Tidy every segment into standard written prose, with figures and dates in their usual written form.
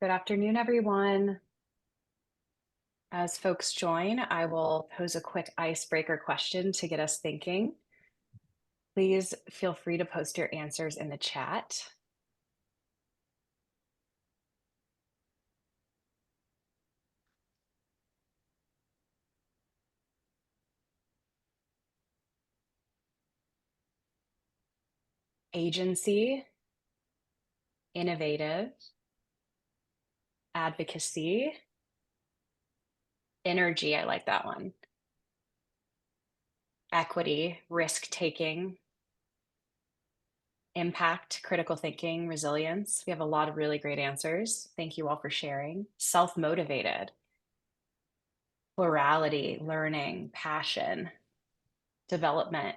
Good afternoon, everyone. As folks join, I will pose a quick icebreaker question to get us thinking. Please feel free to post your answers in the chat. Agency, innovative, advocacy, energy, I like that one. Equity, risk-taking, impact, critical thinking, resilience. We have a lot of really great answers. Thank you all for sharing. Self-motivated, plurality, learning, passion, development,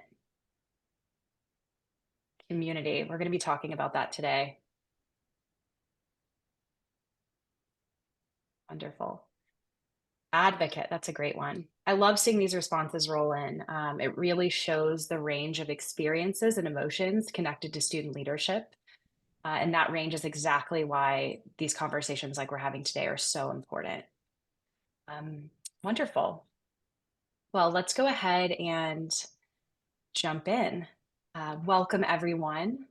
community. We're going to be talking about that today. Wonderful. Advocate, that's a great one. I love seeing these responses roll in. It really shows the range of experiences and emotions connected to student leadership. And that range is exactly why these conversations like we're having today are so important. Wonderful. Well, let's go ahead and jump in. Welcome, everyone.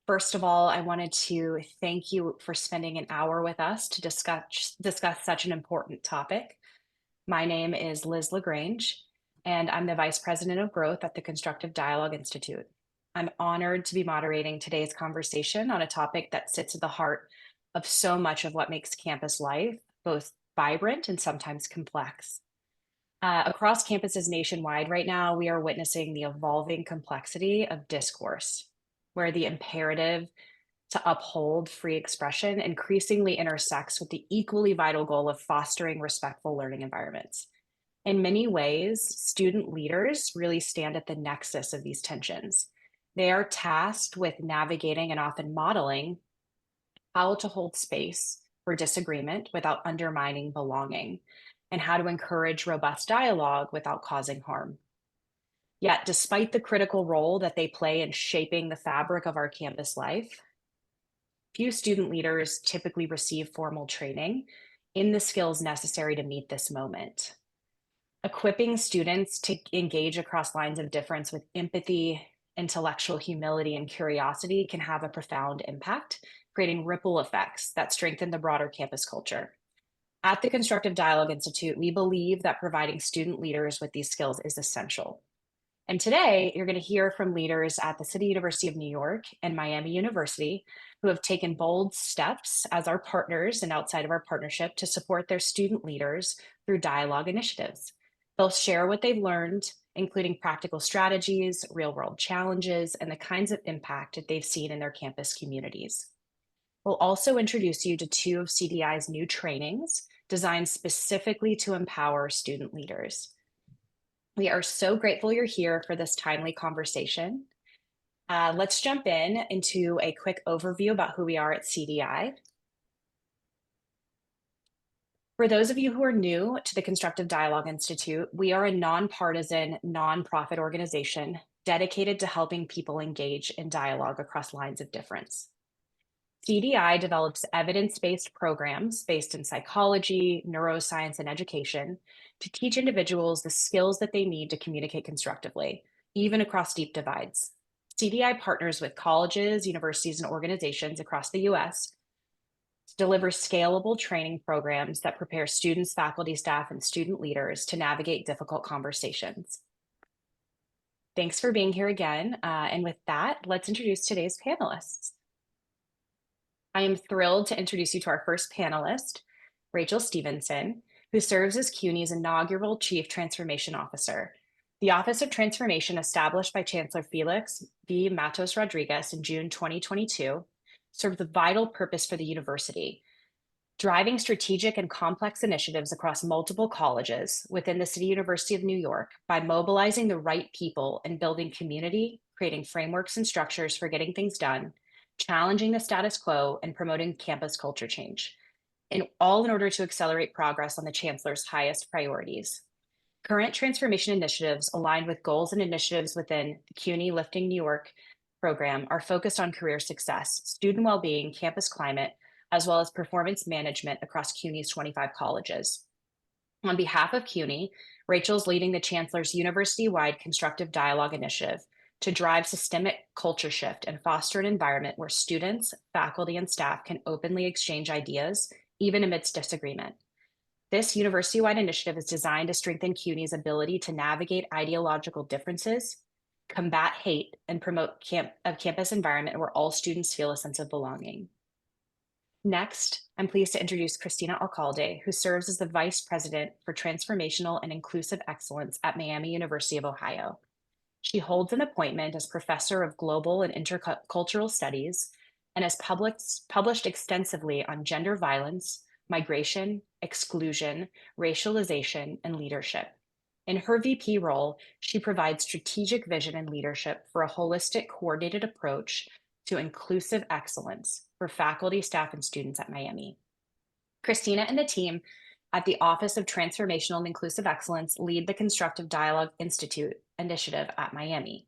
First of all, I wanted to thank you for spending an hour with us to discuss such an important topic. My name is Liz LaGrange, and I'm the Vice President of Growth at the Constructive Dialogue Institute. I'm honored to be moderating today's conversation on a topic that sits at the heart of so much of what makes campus life both vibrant and sometimes complex. Across campuses nationwide right now, we are witnessing the evolving complexity of discourse, where the imperative to uphold free expression increasingly intersects with the equally vital goal of fostering respectful learning environments. In many ways, student leaders really stand at the nexus of these tensions. They are tasked with navigating and often modeling how to hold space for disagreement without undermining belonging, and how to encourage robust dialogue without causing harm. Yet, despite the critical role that they play in shaping the fabric of our campus life, few student leaders typically receive formal training in the skills necessary to meet this moment. Equipping students to engage across lines of difference with empathy, intellectual humility, and curiosity can have a profound impact, creating ripple effects that strengthen the broader campus culture. At the Constructive Dialogue Institute, we believe that providing student leaders with these skills is essential. And today, you're going to hear from leaders at the City University of New York and Miami University who have taken bold steps as our partners and outside of our partnership to support their student leaders through dialogue initiatives. They'll share what they've learned, including practical strategies, real-world challenges, and the kinds of impact that they've seen in their campus communities. We'll also introduce you to two of CDI's new trainings designed specifically to empower student leaders. We are so grateful you're here for this timely conversation. Let's jump into a quick overview about who we are at CDI. For those of you who are new to the Constructive Dialogue Institute, we are a nonpartisan, nonprofit organization dedicated to helping people engage in dialogue across lines of difference. CDI develops evidence-based programs based in psychology, neuroscience, and education to teach individuals the skills that they need to communicate constructively, even across deep divides. CDI partners with colleges, universities, and organizations across the US to deliver scalable training programs that prepare students, faculty, staff, and student leaders to navigate difficult conversations. Thanks for being here again. And with that, let's introduce today's panelists. I am thrilled to introduce you to our first panelist, Rachel Stevenson, who serves as CUNY's inaugural Chief Transformation Officer. The Office of Transformation, established by Chancellor Felix V. Matos Rodriguez in June 2022, served the vital purpose for the university, driving strategic and complex initiatives across multiple colleges within the City University of New York by mobilizing the right people and building community, creating frameworks and structures for getting things done, challenging the status quo, and promoting campus culture change, all in order to accelerate progress on the Chancellor's highest priorities. Current transformation initiatives aligned with goals and initiatives within the CUNY Lifting New York program are focused on career success, student well-being, campus climate, as well as performance management across CUNY's 25 colleges. On behalf of CUNY, Rachel's leading the Chancellor's university-wide Constructive Dialogue Initiative to drive systemic culture shift and foster an environment where students, faculty, and staff can openly exchange ideas, even amidst disagreement. This university-wide initiative is designed to strengthen CUNY's ability to navigate ideological differences, combat hate, and promote a campus environment where all students feel a sense of belonging. Next, I'm pleased to introduce Christina Alcalde, who serves as the Vice President for Transformational and Inclusive Excellence at Miami University of Ohio. She holds an appointment as Professor of Global and Intercultural Studies and has published extensively on gender violence, migration, exclusion, racialization, and leadership. In her VP role, she provides strategic vision and leadership for a holistic, coordinated approach to inclusive excellence for faculty, staff, and students at Miami. Christina and the team at the Office of Transformational and Inclusive Excellence lead the Constructive Dialogue Institute initiative at Miami.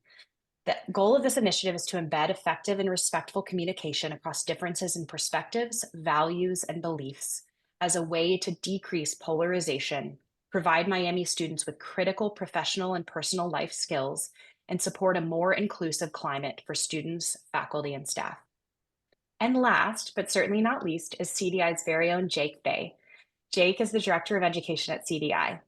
The goal of this initiative is to embed effective and respectful communication across differences in perspectives, values, and beliefs as a way to decrease polarization, provide Miami students with critical professional and personal life skills, and support a more inclusive climate for students, faculty, and staff. And last, but certainly not least, is CDI's very own Jake Bay. Jake is the Director of Education at CDI.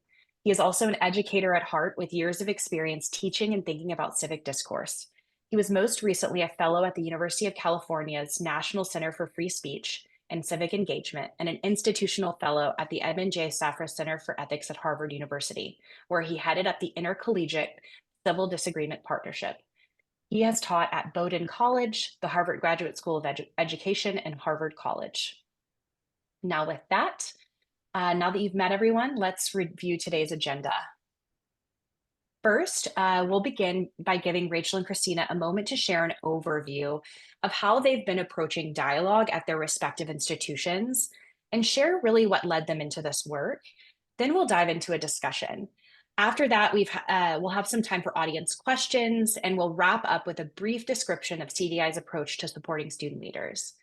He is also an educator at heart with years of experience teaching and thinking about civic discourse. He was most recently a fellow at the University of California's National Center for Free Speech and Civic Engagement and an institutional fellow at the Edmund J. Safra Center for Ethics at Harvard University, where he headed up the Intercollegiate Civil Disagreement Partnership. He has taught at Bowdoin College, the Harvard Graduate School of Education, and Harvard College. Now with that, now that you've met everyone, let's review today's agenda. First, we'll begin by giving Rachel and Christina a moment to share an overview of how they've been approaching dialogue at their respective institutions and share really what led them into this work. Then we'll dive into a discussion. After that, we'll have some time for audience questions, and we'll wrap up with a brief description of CDI's approach to supporting student leaders.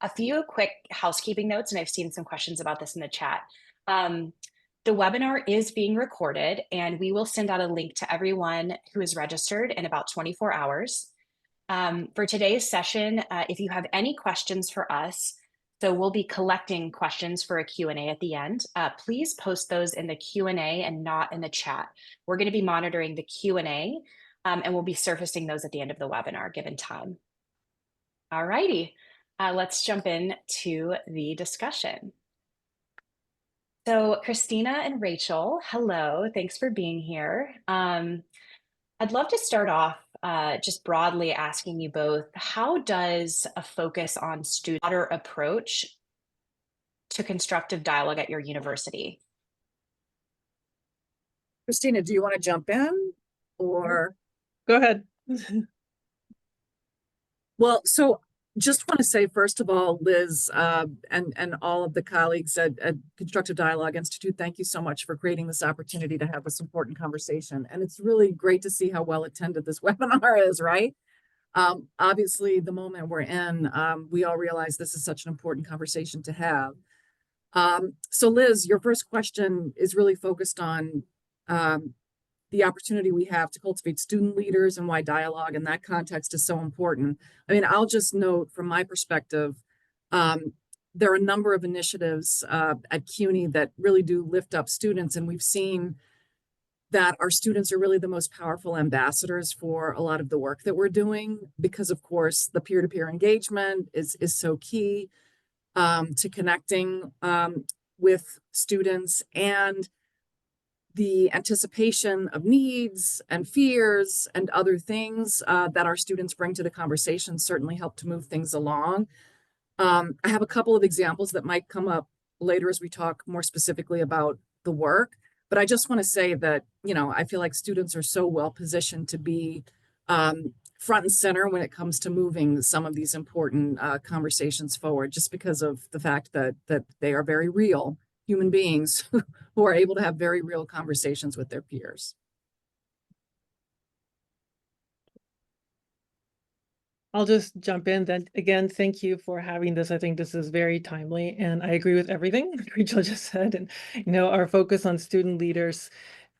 A few quick housekeeping notes, and I've seen some questions about this in the chat. The webinar is being recorded, and we will send out a link to everyone who is registered in about 24 hours. For today's session, if you have any questions for us, so we'll be collecting questions for a Q&A at the end. Please post those in the Q&A and not in the chat. We're going to be monitoring the Q&A, and we'll be surfacing those at the end of the webinar, given time. All righty, let's jump in to the discussion. So Christina and Rachel, hello, thanks for being here. I'd love to start off just broadly asking you both, how does a focus on student approach to constructive dialogue at your university? Christina, do you want to jump in or? Go ahead. Well, so just want to say, first of all, Liz, and all of the colleagues at Constructive Dialogue Institute, thank you so much for creating this opportunity to have this important conversation. And it's really great to see how well attended this webinar is, right? Obviously, the moment we're in, we all realize this is such an important conversation to have. So Liz, your first question is really focused on the opportunity we have to cultivate student leaders and why dialogue in that context is so important. I mean, I'll just note from my perspective, there are a number of initiatives at CUNY that really do lift up students, and we've seen that our students are really the most powerful ambassadors for a lot of the work that we're doing, because of course the peer-to-peer engagement is so key to connecting with students, and the anticipation of needs and fears and other things that our students bring to the conversation certainly help to move things along. I have a couple of examples that might come up later as we talk more specifically about the work, but I just want to say that, you know, I feel like students are so well positioned to be front and center when it comes to moving some of these important conversations forward, just because of the fact that they are very real human beings who are able to have very real conversations with their peers. I'll just jump in then. Again, thank you for having this. I think this is very timely, and I agree with everything Rachel just said. And, our focus on student leaders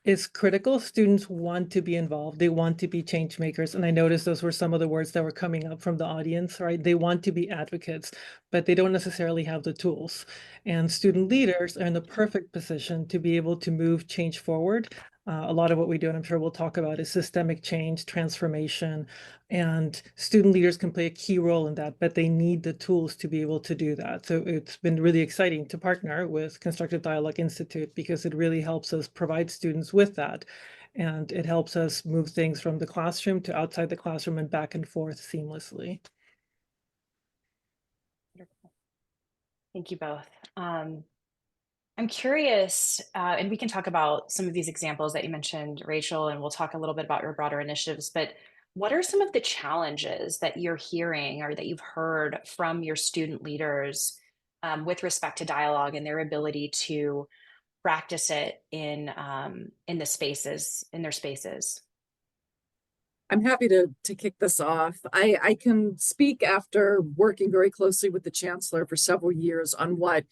is critical. Students want to be involved. They want to be change makers. And I noticed those were some of the words that were coming up from the audience, right? They want to be advocates, but they don't necessarily have the tools. And student leaders are in the perfect position to be able to move change forward. A lot of what we do, and I'm sure we'll talk about, is systemic change, transformation, and student leaders can play a key role in that, but they need the tools to be able to do that. So it's been really exciting to partner with Constructive Dialogue Institute because it really helps us provide students with that. And it helps us move things from the classroom to outside the classroom and back and forth seamlessly. Wonderful. Thank you both. I'm curious, and we can talk about some of these examples that you mentioned, Rachel, and we'll talk a little bit about your broader initiatives. But what are some of the challenges that you're hearing or that you've heard from your student leaders with respect to dialogue and their ability to practice it in the spaces in their spaces? I'm happy to kick this off. I can speak after working very closely with the chancellor for several years on what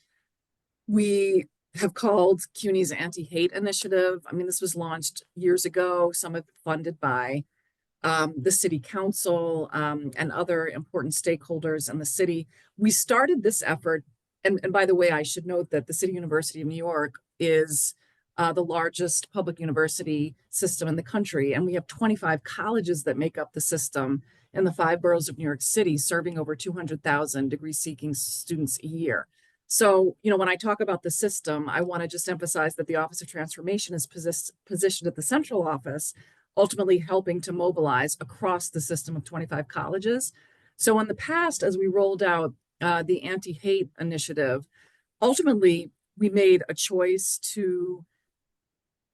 we have called CUNY's anti-hate initiative. I mean, this was launched years ago. Some of it funded by the city council and other important stakeholders in the city. We started this effort, and by the way, I should note that the City University of New York is the largest public university system in the country, and we have 25 colleges that make up the system in the 5 boroughs of New York City, serving over 200,000 degree-seeking students a year. So, when I talk about the system, I want to just emphasize that the Office of Transformation is positioned at the central office, ultimately helping to mobilize across the system of 25 colleges. So in the past, as we rolled out the anti-hate initiative, ultimately we made a choice to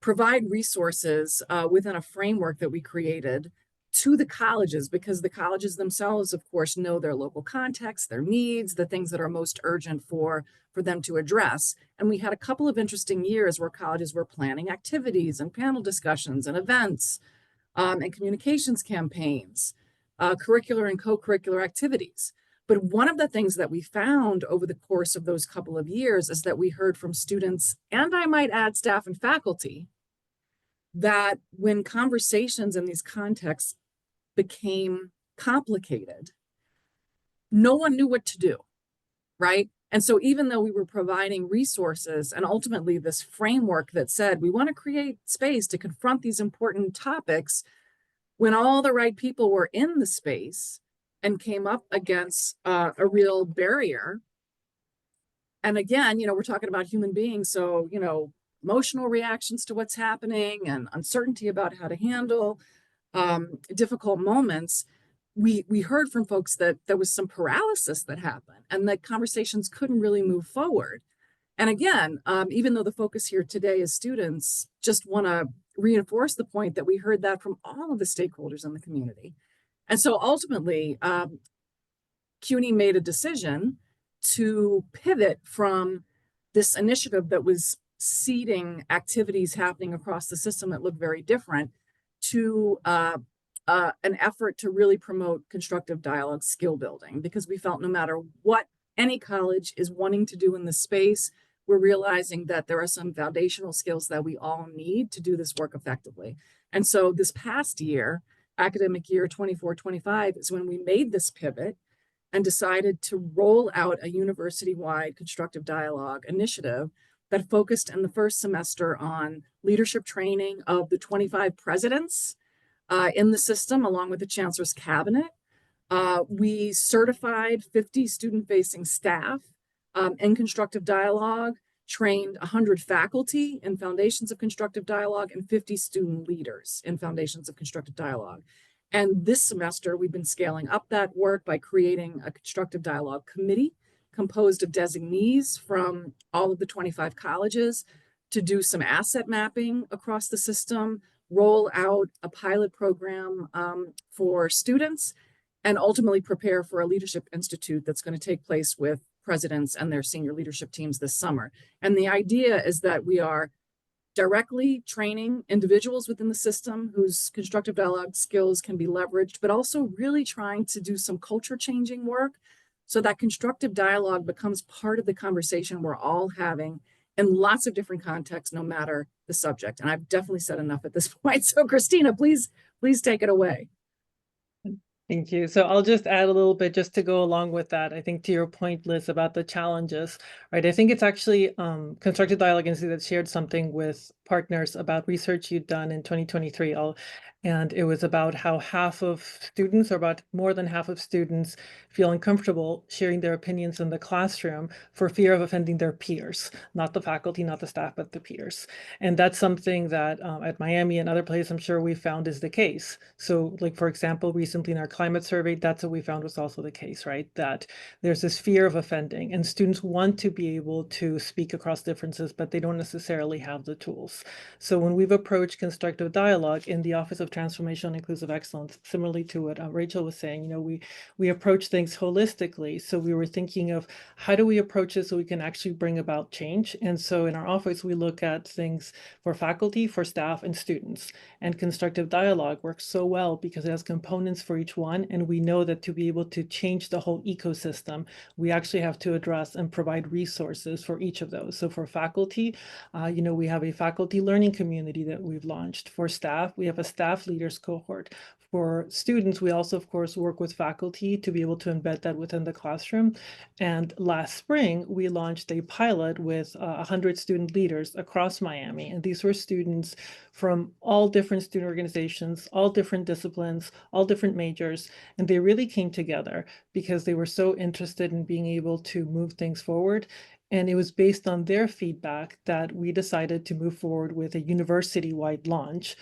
provide resources within a framework that we created to the colleges, because the colleges themselves, of course, know their local context, their needs, the things that are most urgent for them to address. And we had a couple of interesting years where colleges were planning activities and panel discussions and events and communications campaigns, curricular and co-curricular activities. But one of the things that we found over the course of those couple of years is that we heard from students, and I might add staff and faculty, that when conversations in these contexts became complicated, no one knew what to do, right? And so even though we were providing resources and ultimately this framework that said we want to create space to confront these important topics, when all the right people were in the space and came up against a real barrier, and again, we're talking about human beings, so, emotional reactions to what's happening and uncertainty about how to handle difficult moments, we heard from folks that there was some paralysis that happened and that conversations couldn't really move forward. And again, even though the focus here today is students, just want to reinforce the point that we heard that from all of the stakeholders in the community. And so ultimately, CUNY made a decision to pivot from this initiative that was seeding activities happening across the system that looked very different to an effort to really promote constructive dialogue skill building, because we felt no matter what any college is wanting to do in this space, we're realizing that there are some foundational skills that we all need to do this work effectively. And so this past year, academic year 24-25, is when we made this pivot and decided to roll out a university-wide constructive dialogue initiative that focused in the first semester on leadership training of the 25 presidents in the system, along with the chancellor's cabinet. We certified 50 student-facing staff in constructive dialogue, trained 100 faculty in foundations of constructive dialogue, and 50 student leaders in foundations of constructive dialogue. And this semester, we've been scaling up that work by creating a constructive dialogue committee composed of designees from all of the 25 colleges to do some asset mapping across the system, roll out a pilot program for students, and ultimately prepare for a leadership institute that's going to take place with presidents and their senior leadership teams this summer. And the idea is that we are directly training individuals within the system whose constructive dialogue skills can be leveraged, but also really trying to do some culture changing work so that constructive dialogue becomes part of the conversation we're all having in lots of different contexts, no matter the subject. And I've definitely said enough at this point. So Christina, please take it away. Thank you. So I'll just add a little bit just to go along with that. I think to your point, Liz, about the challenges, right? I think it's actually Constructive Dialogue Institute that shared something with partners about research you'd done in 2023. And it was about how half of students, or about more than half of students, feel uncomfortable sharing their opinions in the classroom for fear of offending their peers, not the faculty, not the staff, but the peers. And that's something that at Miami and other places, I'm sure we found is the case. So like, for example, recently in our climate survey, that's what we found was also the case, right? That there's this fear of offending, and students want to be able to speak across differences, but they don't necessarily have the tools. So when we've approached constructive dialogue in the Office of Transformation and Inclusive Excellence, similarly to what Rachel was saying, we approach things holistically. So we were thinking of how do we approach this so we can actually bring about change? And so in our office, we look at things for faculty, for staff, and students. And constructive dialogue works so well because it has components for each one. And we know that to be able to change the whole ecosystem, we actually have to address and provide resources for each of those. So for faculty, we have a faculty learning community that we've launched. For staff, we have a staff leaders cohort. For students, we also, of course, work with faculty to be able to embed that within the classroom. And last spring, we launched a pilot with 100 student leaders across Miami. And these were students from all different student organizations, all different disciplines, all different majors. And they really came together because they were so interested in being able to move things forward. And it was based on their feedback that we decided to move forward with a university-wide launch.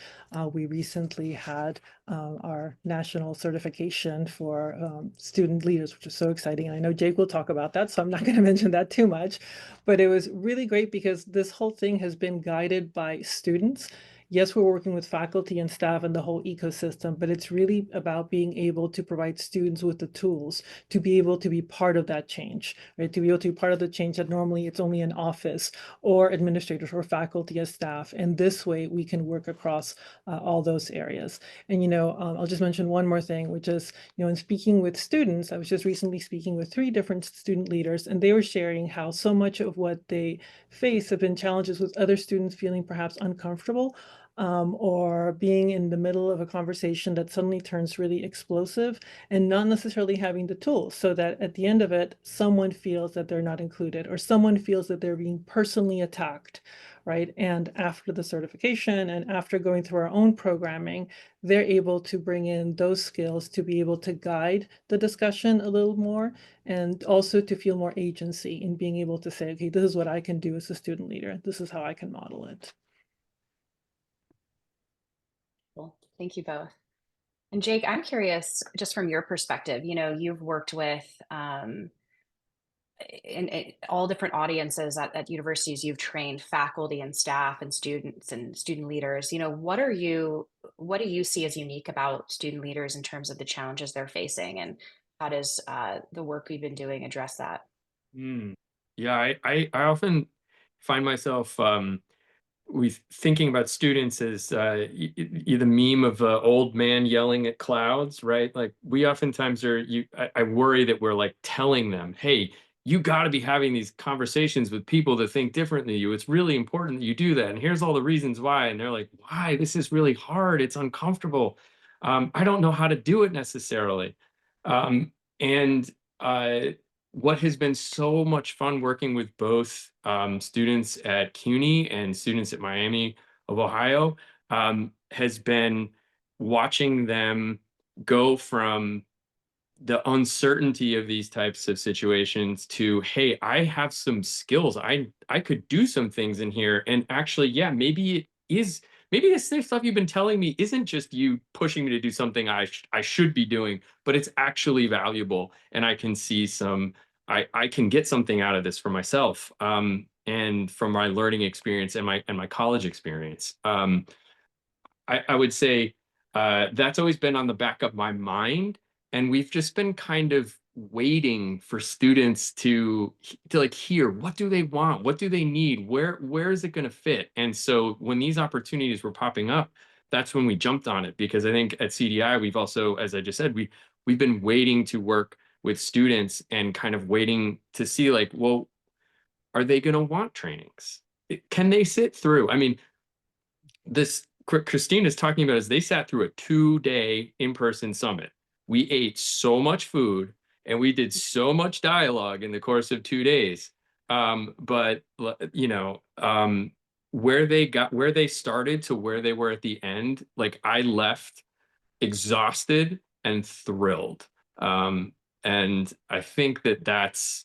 We recently had our national certification for student leaders, which is so exciting. And I know Jake will talk about that, so I'm not going to mention that too much. But it was really great because this whole thing has been guided by students. Yes, we're working with faculty and staff and the whole ecosystem, but it's really about being able to provide students with the tools to be able to be part of that change, right? To be able to be part of the change that normally it's only an office or administrators or faculty as staff. And this way we can work across all those areas. And, I'll just mention one more thing, which is, in speaking with students, I was just recently speaking with 3 different student leaders, and they were sharing how so much of what they face have been challenges with other students feeling perhaps uncomfortable or being in the middle of a conversation that suddenly turns really explosive and not necessarily having the tools, so that at the end of it, someone feels that they're not included or someone feels that they're being personally attacked, right? And after the certification and after going through our own programming, they're able to bring in those skills to be able to guide the discussion a little more, and also to feel more agency in being able to say, okay, this is what I can do as a student leader. This is how I can model it. Well, thank you both. And Jake, I'm curious, just from your perspective, you've worked with in all different audiences at universities. You've trained faculty and staff and students and student leaders. What do you see as unique about student leaders in terms of the challenges they're facing, and how does the work we've been doing address that? Mm. Yeah, I often find myself with thinking about students as the meme of the old man yelling at clouds, right? Like we oftentimes I worry that we're like telling them, hey, you got to be having these conversations with people that think differently than you. It's really important that you do that. And here's all the reasons why. And they're like, why? This is really hard. It's uncomfortable. I don't know how to do it necessarily. And what has been so much fun working with both students at CUNY and students at Miami of Ohio has been watching them go from the uncertainty of these types of situations to, hey, I have some skills. I could do some things in here. And actually, yeah, maybe this same stuff you've been telling me isn't just you pushing me to do something I should be doing, but it's actually valuable. And I can see I can get something out of this for myself. And from my learning experience and my college experience. I would say that's always been on the back of my mind. And we've just been kind of waiting for students to like hear, what do they want, what do they need, where is it going to fit? And so when these opportunities were popping up, that's when we jumped on it, because I think at CDI we've also, as I just said, we've been waiting to work with students and kind of waiting to see, like, well, are they going to want trainings? Can they sit through? I mean, this Christine is talking about is they sat through a 2-day in-person summit. We ate so much food and we did so much dialogue in the course of 2 days. But you know, where they started to where they were at the end, like I left exhausted and thrilled. And I think that's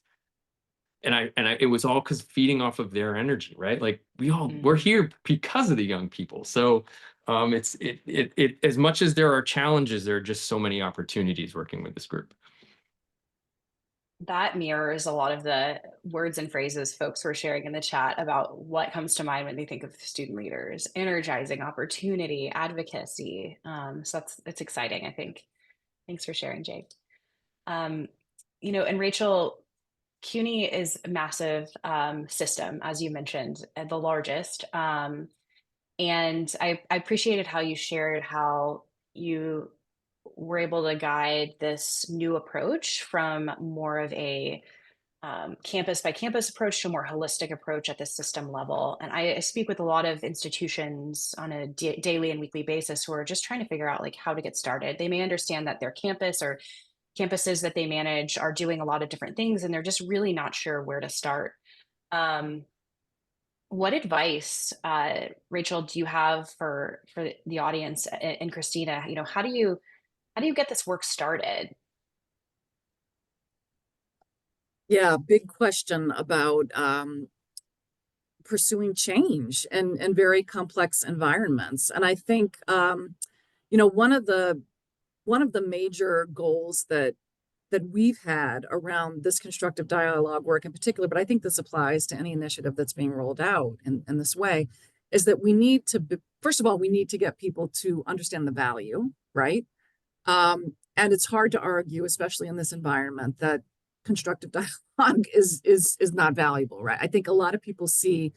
it was all because feeding off of their energy, right? Like we're here because of the young people. So it as much as there are challenges, there are just so many opportunities working with this group. That mirrors a lot of the words and phrases folks were sharing in the chat about what comes to mind when they think of student leaders: energizing, opportunity, advocacy. So it's exciting, I think. Thanks for sharing, Jake. You know, and Rachel, CUNY is a massive system, as you mentioned, the largest. And I appreciated how you shared how you were able to guide this new approach from more of a campus by campus approach to a more holistic approach at the system level. And I speak with a lot of institutions on a daily and weekly basis who are just trying to figure out like how to get started. They may understand that their campus or campuses that they manage are doing a lot of different things, and they're just really not sure where to start. Um, what advice, Rachel, do you have for the audience and Christina? You know, how do you get this work started? Yeah, big question about pursuing change and very complex environments. And I think you know, one of the major goals that we've had around this constructive dialogue work in particular, but I think this applies to any initiative that's being rolled out in this way, is that we need to first of all, we need to get people to understand the value, right? And it's hard to argue, especially in this environment, that constructive dialogue is not valuable, right? I think a lot of people see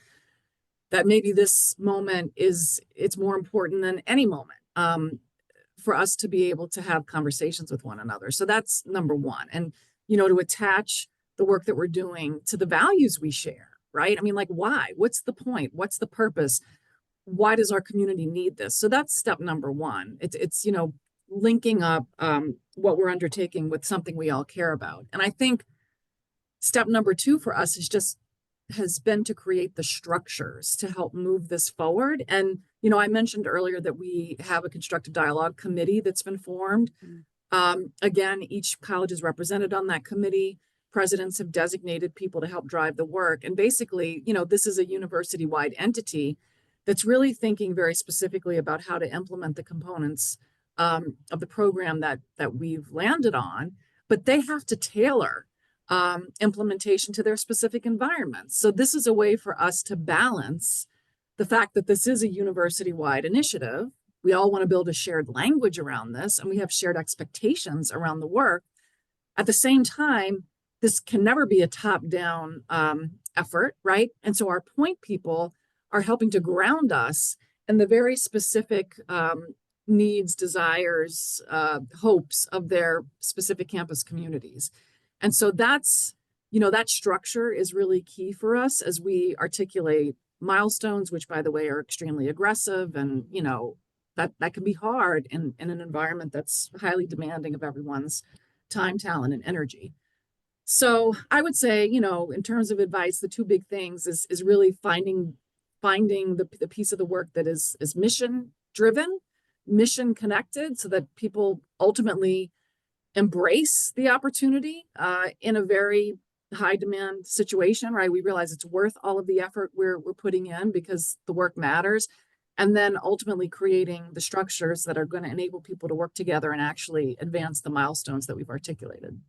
that maybe this moment it's more important than any moment for us to be able to have conversations with one another. So that's number one. And, you know, to attach the work that we're doing to the values we share, right? I mean, like, why? What's the point? What's the purpose? Why does our community need this? So that's step number one. It's you know, linking up what we're undertaking with something we all care about. And I think step number two for us has been to create the structures to help move this forward. And, you know, I mentioned earlier that we have a constructive dialogue committee that's been formed. Again, each college is represented on that committee. Presidents have designated people to help drive the work. And basically, you know, this is a university-wide entity that's really thinking very specifically about how to implement the components of the program that we've landed on, but they have to tailor implementation to their specific environments. So this is a way for us to balance the fact that this is a university-wide initiative. We all want to build a shared language around this, and we have shared expectations around the work. At the same time, this can never be a top-down effort, right? And so our point people are helping to ground us in the very specific needs, desires, hopes of their specific campus communities. And so that's, you know, that structure is really key for us as we articulate milestones, which, by the way, are extremely aggressive. And, you know, that can be hard in an environment that's highly demanding of everyone's time, talent, and energy. So I would say, you know, in terms of advice, the two big things is really finding the piece of the work that is mission driven, mission connected, so that people ultimately embrace the opportunity in a very high demand situation, right? We realize it's worth all of the effort we're putting in because the work matters. And then ultimately creating the structures that are going to enable people to work together and actually advance the milestones that we've articulated.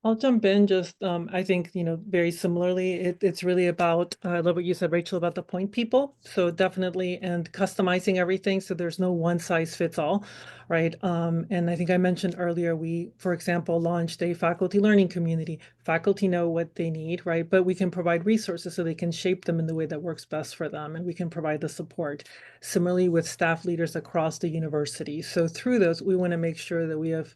I'll jump in just, I think, very similarly, it's really about, I love what you said, Rachel, about the point people. So definitely, and customizing everything. So there's no one size fits all, right? And I think I mentioned earlier, we, for example, launched a faculty learning community. Faculty know what they need, right? But we can provide resources so they can shape them in the way that works best for them. And we can provide the support. Similarly with staff leaders across the university. So through those, we want to make sure that we have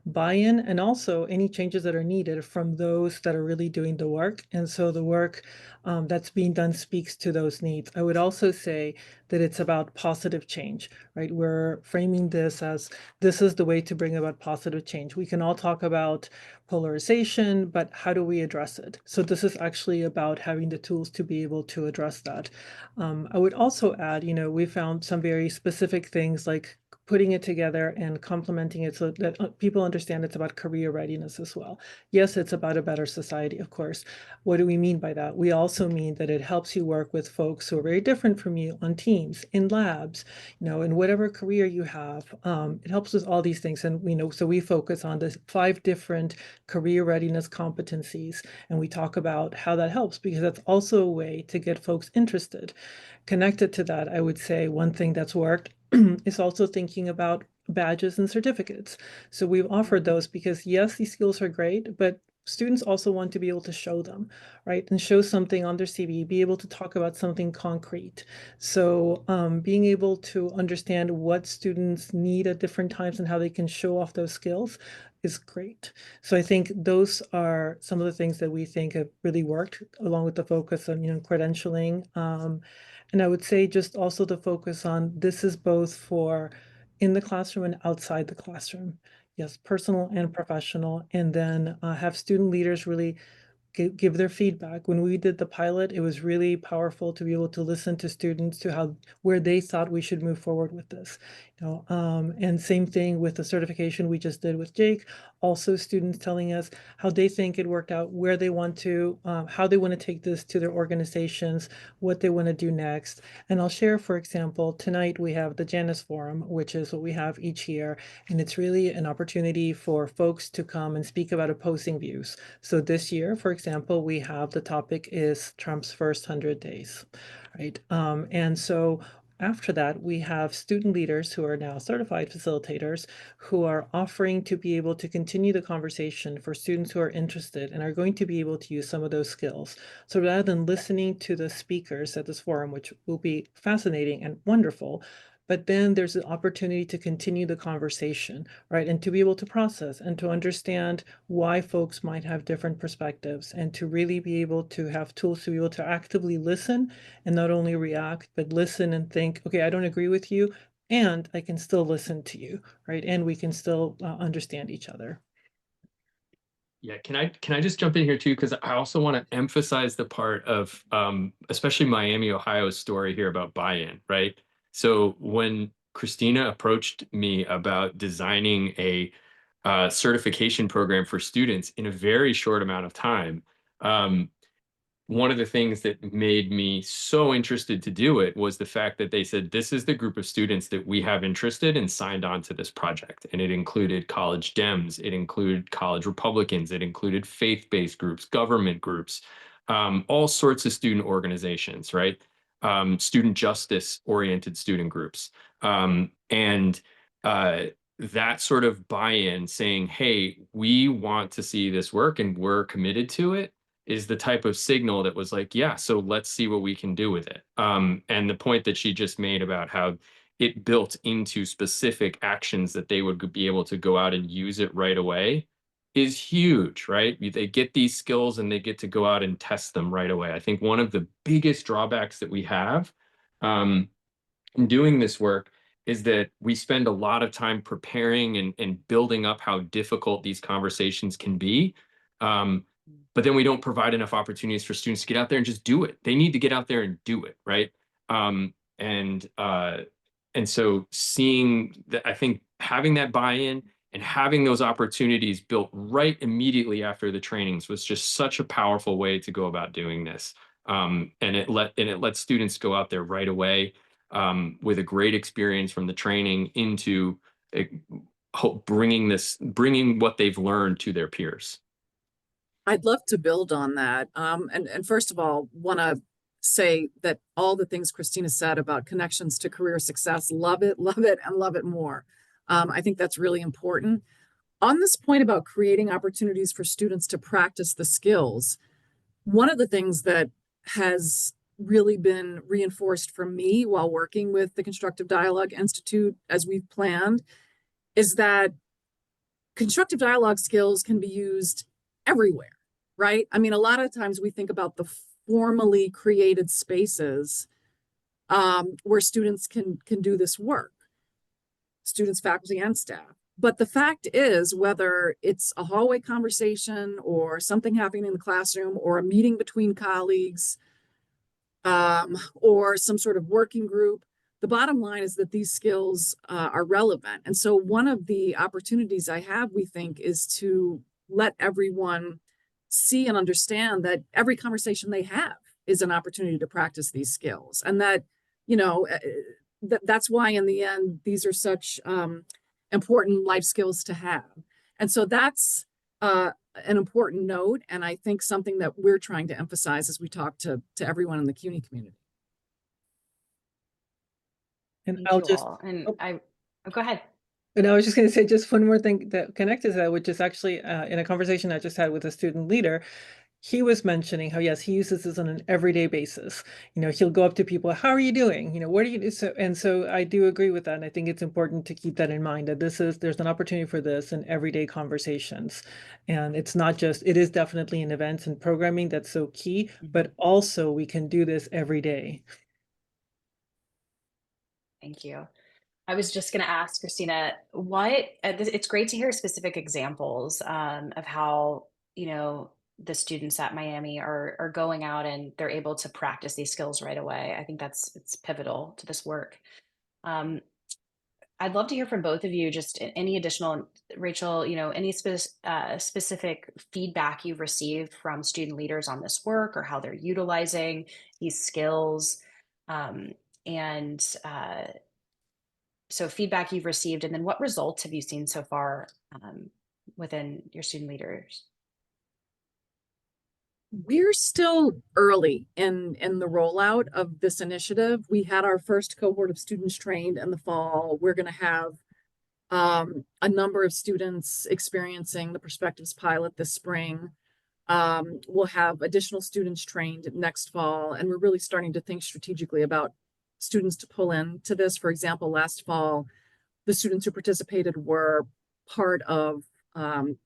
buy-in and also any changes that are needed from those that are really doing the work. And so the work that's being done speaks to those needs. I would also say that it's about positive change, right? We're framing this as this is the way to bring about positive change. We can all talk about polarization, but how do we address it? So this is actually about having the tools to be able to address that. I would also add, we found some very specific things like putting it together and complementing it so that people understand it's about career readiness as well. Yes, it's about a better society, of course. What do we mean by that? We also mean that it helps you work with folks who are very different from you on teams, in labs, in whatever career you have. It helps with all these things. And so we focus on the 5 different career readiness competencies, and we talk about how that helps because that's also a way to get folks interested. Connected to that, I would say one thing that's worked is also thinking about badges and certificates. So we've offered those because yes, these skills are great, but students also want to be able to show them, right? And show something on their CV, be able to talk about something concrete. So being able to understand what students need at different times and how they can show off those skills is great. So I think those are some of the things that we think have really worked, along with the focus on, credentialing. And I would say just also the focus on this is both for in the classroom and outside the classroom. Yes, personal and professional. And then have student leaders really give their feedback. When we did the pilot, it was really powerful to be able to listen to students to how where they thought we should move forward with this. And same thing with the certification we just did with Jake. Also, students telling us how they think it worked out, where they want to, how they want to take this to their organizations, what they want to do next. And I'll share, for example, tonight we have the Janus Forum, which is what we have each year, and it's really an opportunity for folks to come and speak about opposing views. So this year, for example, we have the topic is Trump's first 100 days, right? And so after that, we have student leaders who are now certified facilitators who are offering to be able to continue the conversation for students who are interested and are going to be able to use some of those skills. So rather than listening to the speakers at this forum, which will be fascinating and wonderful, but then there's an opportunity to continue the conversation, right? And to be able to process and to understand why folks might have different perspectives and to really be able to have tools to be able to actively listen and not only react, but listen and think, okay, I don't agree with you, and I can still listen to you, right? And we can still understand each other. Yeah, can I just jump in here too? Because I also want to emphasize the part of especially Miami, Ohio's story here about buy-in, right? So when Christina approached me about designing a certification program for students in a very short amount of time, um, one of the things that made me so interested to do it was the fact that they said, this is the group of students that we have interested and signed on to this project. And it included college Dems, it included college Republicans, it included faith-based groups, government groups, all sorts of student organizations, right? Student justice oriented student groups. And that sort of buy-in saying, hey, we want to see this work and we're committed to it, is the type of signal that was like, yeah, so let's see what we can do with it. And the point that she just made about how it built into specific actions that they would be able to go out and use it right away is huge, right? They get these skills and they get to go out and test them right away. I think one of the biggest drawbacks that we have in doing this work is that we spend a lot of time preparing and building up how difficult these conversations can be. But then we don't provide enough opportunities for students to get out there and just do it. They need to get out there and do it, right? And so seeing that, I think having that buy-in and having those opportunities built right immediately after the trainings was just such a powerful way to go about doing this. And it let students go out there right away with a great experience from the training into bringing what they've learned to their peers. I'd love to build on that. And first of all, want to say that all the things Christina said about connections to career success, love it, and love it more. I think that's really important. On this point about creating opportunities for students to practice the skills, one of the things that has really been reinforced for me while working with the Constructive Dialogue Institute as we've planned is that constructive dialogue skills can be used everywhere, right? I mean, a lot of times we think about the formally created spaces where students can do this work, students, faculty, and staff. But the fact is, whether it's a hallway conversation or something happening in the classroom or a meeting between colleagues or some sort of working group, the bottom line is that these skills are relevant. And so one of the opportunities I have, we think, is to let everyone see and understand that every conversation they have is an opportunity to practice these skills. And that, you know, that's why in the end, these are such important life skills to have. And so that's an important note, and I think something that we're trying to emphasize as we talk to everyone in the CUNY community. And Thank I'll you just, all. And oh, go ahead. and I was just going to say just one more thing that connected to that, which is actually in a conversation I just had with a student leader. He was mentioning how, yes, he uses this on an everyday basis. You know, he'll go up to people, how are you doing? You know, what do you do? So, and so I do agree with that. And I think it's important to keep that in mind that there's an opportunity for this in everyday conversations. And it's not just, it is definitely in events and programming that's so key, but also we can do this every day. Thank you. I was just going to ask Christina, it's great to hear specific examples of how, you know, the students at Miami are going out and they're able to practice these skills right away. I think it's pivotal to this work. Um, I'd love to hear from both of you, just any additional, Rachel, you know, any specific feedback you've received from student leaders on this work or how they're utilizing these skills. Um, and So feedback you've received, and then what results have you seen so far within your student leaders? We're still early in the rollout of this initiative. We had our first cohort of students trained in the fall. We're going to have a number of students experiencing the Perspectives pilot this spring. We'll have additional students trained next fall, and we're really starting to think strategically about students to pull into this. For example, last fall, the students who participated were part of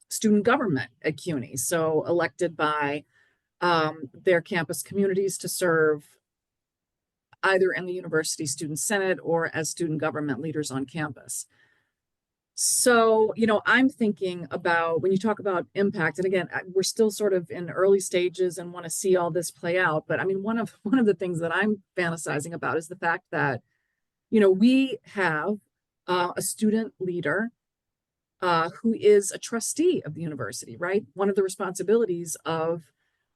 student government at CUNY, so elected by their campus communities to serve either in the university student senate or as student government leaders on campus. So, you know, I'm thinking about when you talk about impact, and again, we're still sort of in early stages and want to see all this play out. But I mean, one of the things that I'm fantasizing about is the fact that, you know, we have a student leader who is a trustee of the university, right? One of the responsibilities of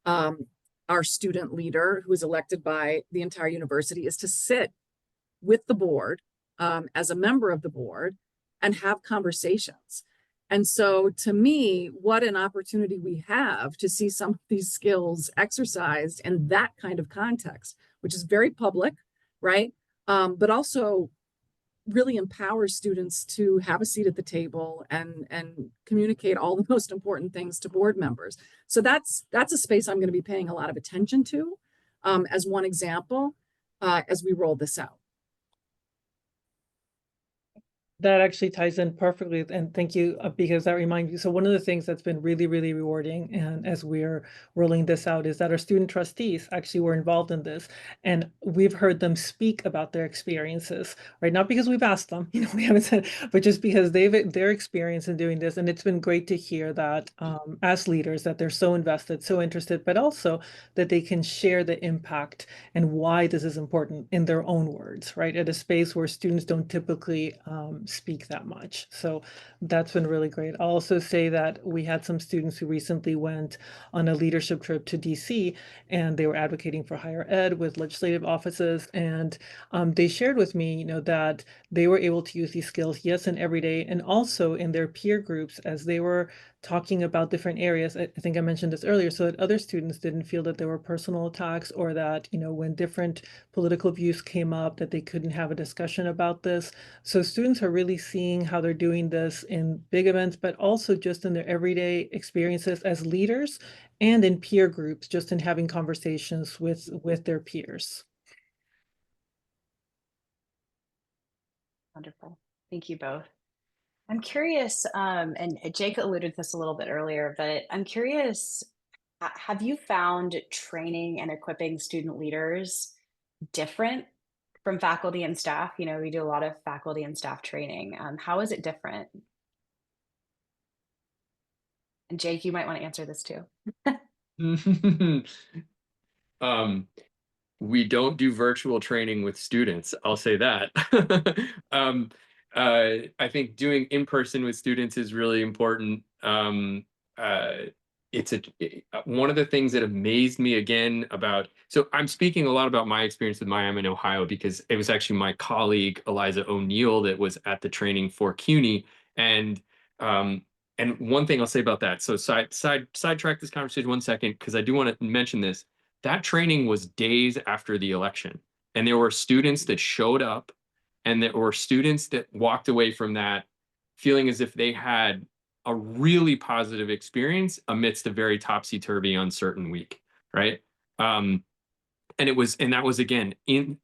our student leader, who is elected by the entire university, is to sit with the board as a member of the board and have conversations. And so to me, what an opportunity we have to see some of these skills exercised in that kind of context, which is very public, right? But also really empowers students to have a seat at the table and communicate all the most important things to board members. So that's a space I'm going to be paying a lot of attention to as one example as we roll this out. That actually ties in perfectly, and thank you, because that reminds me. So one of the things that's been really, really rewarding, and as we're rolling this out, is that our student trustees actually were involved in this, and we've heard them speak about their experiences, right? Not because we've asked them, you know, we haven't said, but just because their experience in doing this, and it's been great to hear that as leaders that they're so invested, so interested, but also that they can share the impact and why this is important in their own words, right? At a space where students don't typically speak that much. So that's been really great. I'll also say that we had some students who recently went on a leadership trip to DC, and they were advocating for higher ed with legislative offices. And they shared with me, you know, that they were able to use these skills, yes, in every day, and also in their peer groups as they were talking about different areas. I think I mentioned this earlier, so that other students didn't feel that there were personal attacks, or that, when different political views came up, that they couldn't have a discussion about this. So students are really seeing how they're doing this in big events, but also just in their everyday experiences as leaders and in peer groups, just in having conversations with their peers. Wonderful. Thank you both. I'm curious, and Jake alluded to this a little bit earlier, but I'm curious, have you found training and equipping student leaders different from faculty and staff? We do a lot of faculty and staff training. How is it different? And Jake, you might want to answer this too. Um, we don't do virtual training with students, I'll say that. um, I think doing in person with students is really important. Uh, one of the things that amazed me again about, so I'm speaking a lot about my experience with Miami in Ohio, because it was actually my colleague Eliza O'Neill that was at the training for CUNY. Um, and one thing I'll say about that, so sidetrack this conversation 1 second, because I do want to mention this. That training was days after the election, and there were students that showed up, and there were students that walked away from that feeling as if they had a really positive experience amidst a very topsy-turvy, uncertain week, right? And that was again in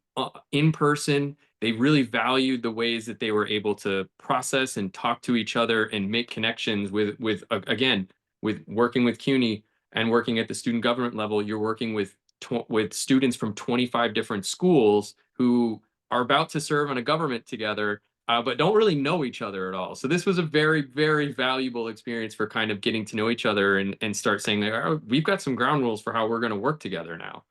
person. They really valued the ways that they were able to process and talk to each other and make connections with again, with working with CUNY and working at the student government level. You're working with students from 25 different schools who are about to serve on a government together, but don't really know each other at all. So this was a very, very valuable experience for kind of getting to know each other and start saying, like, oh, we've got some ground rules for how we're going to work together now.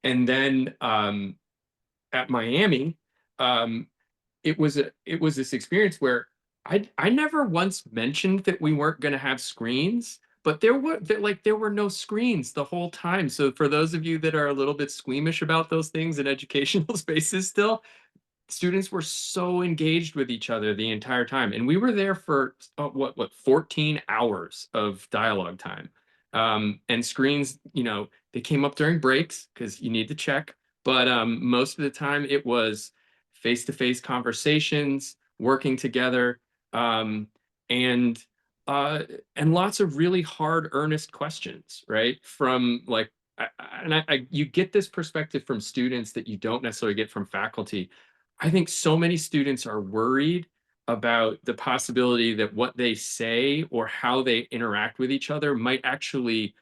And then at Miami, it was this experience where I never once mentioned that we weren't going to have screens, but there were no screens the whole time. So for those of you that are a little bit squeamish about those things in educational spaces still, students were so engaged with each other the entire time, and we were there for 14 hours of dialogue time. And screens, they came up during breaks because you need to check, but most of the time it was face-to-face conversations, working together, um, and and lots of really hard, earnest questions, right? From like, you get this perspective from students that you don't necessarily get from faculty. I think so many students are worried about the possibility that what they say or how they interact with each other might actually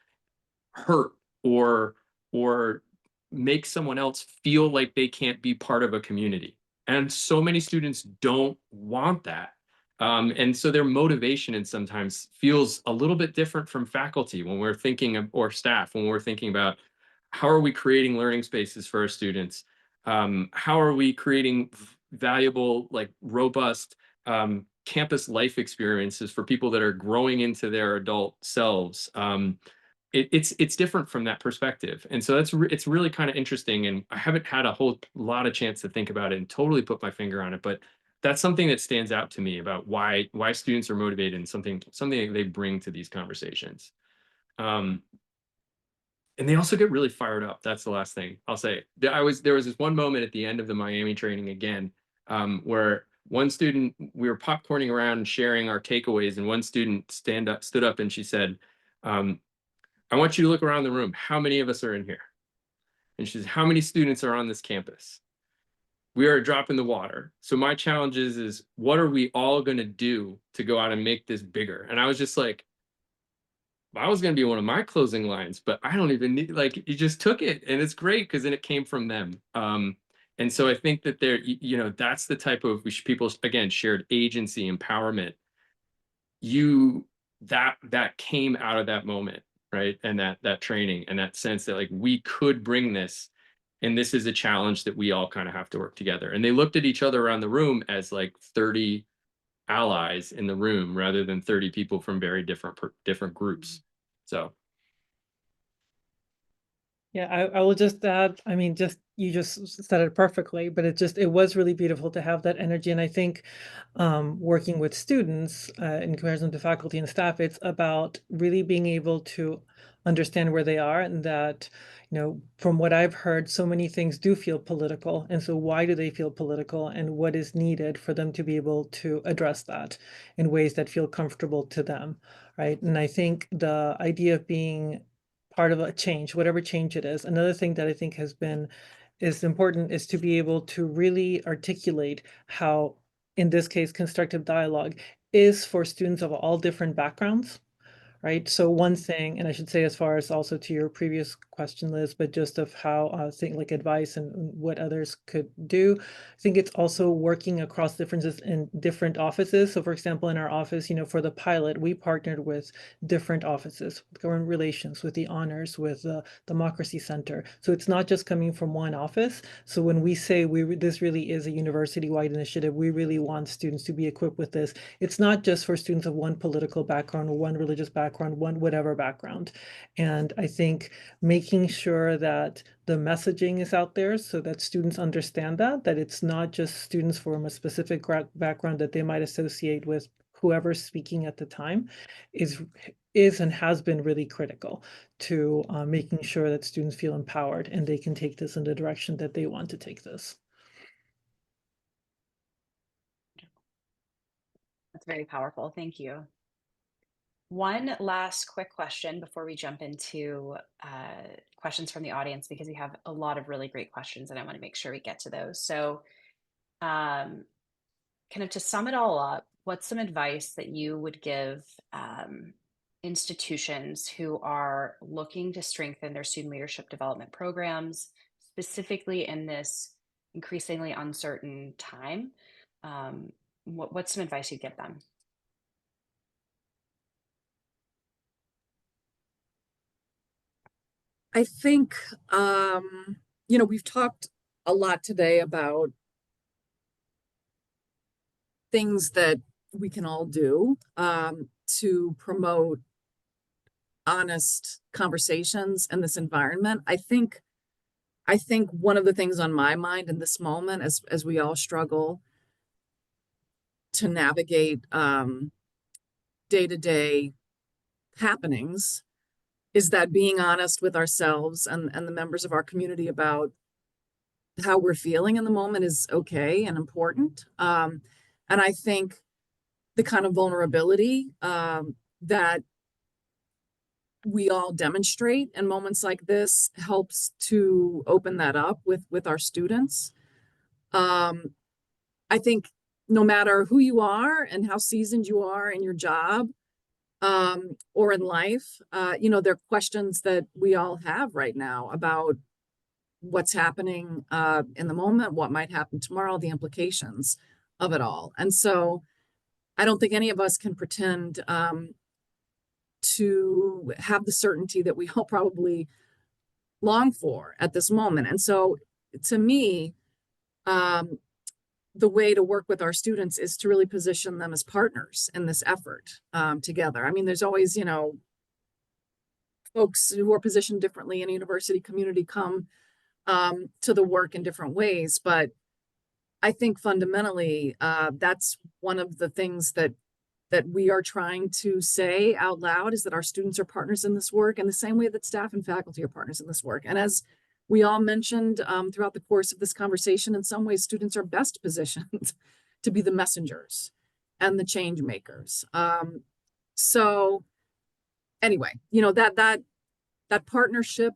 hurt or or make someone else feel like they can't be part of a community. And so many students don't want that. And so their motivation and sometimes feels a little bit different from faculty when we're thinking of, or staff, when we're thinking about how are we creating learning spaces for our students? How are we creating valuable, like robust campus life experiences for people that are growing into their adult selves? It's different from that perspective, and so it's really kind of interesting. And I haven't had a whole lot of chance to think about it and totally put my finger on it, but that's something that stands out to me about why students are motivated and something that they bring to these conversations. And they also get really fired up. That's the last thing I'll say. There was this one moment at the end of the Miami training again, where one student, we were popcorning around and sharing our takeaways, and one student stood up and she said, I want you to look around the room. How many of us are in here? And she says, how many students are on this campus? We are a drop in the water. So my challenge is what are we all going to do to go out and make this bigger? And I was just like, I was going to be one of my closing lines, but I don't even need, like, you just took it, and it's great because then it came from them. And so I think that that's the type of people, again, shared agency, empowerment. That came out of that moment, right? And that training and that sense that like we could bring this, and this is a challenge that we all kind of have to work together. And they looked at each other around the room as like 30 allies in the room rather than 30 people from very different groups. So Yeah, I will just add, I mean, just you just said it perfectly, but it was really beautiful to have that energy. And I think working with students in comparison to faculty and staff, it's about really being able to understand where they are and that, from what I've heard, so many things do feel political. And so why do they feel political and what is needed for them to be able to address that in ways that feel comfortable to them, right? And I think the idea of being part of a change, whatever change it is. Another thing that I think is important is to be able to really articulate how, in this case, constructive dialogue is for students of all different backgrounds, right? So one thing, and I should say as far as also to your previous question, Liz, but just of how thing like advice and what others could do. I think it's also working across differences in different offices. So for example, in our office, for the pilot, we partnered with different offices, with government relations, with the honors, with the democracy center. So it's not just coming from one office. So when we say this really is a university-wide initiative, we really want students to be equipped with this. It's not just for students of one political background or one religious background, one whatever background. And I think making sure that the messaging is out there so that students understand that it's not just students from a specific background that they might associate with whoever's speaking at the time is and has been really critical to making sure that students feel empowered and they can take this in the direction that they want to take this. That's very powerful. Thank you. One last quick question before we jump into questions from the audience, because we have a lot of really great questions and I want to make sure we get to those. So, kind of to sum it all up, what's some advice that you would give institutions who are looking to strengthen their student leadership development programs, specifically in this increasingly uncertain time? What's some advice you'd give them? I think, we've talked a lot today about things that we can all do to promote honest conversations in this environment. I think one of the things on my mind in this moment, as we all struggle to navigate day-to-day happenings, is that being honest with ourselves and the members of our community about how we're feeling in the moment is okay and important. And I think the kind of vulnerability that we all demonstrate in moments like this helps to open that up with our students. I think no matter who you are and how seasoned you are in your job or in life, there are questions that we all have right now about what's happening in the moment, what might happen tomorrow, the implications of it all. And so I don't think any of us can pretend to have the certainty that we all probably long for at this moment. And so to me, the way to work with our students is to really position them as partners in this effort together. I mean, there's always, folks who are positioned differently in a university community come to the work in different ways. But I think fundamentally, that's one of the things that we are trying to say out loud, is that our students are partners in this work in the same way that staff and faculty are partners in this work. And as we all mentioned throughout the course of this conversation, in some ways, students are best positioned to be the messengers and the change makers. So anyway, that partnership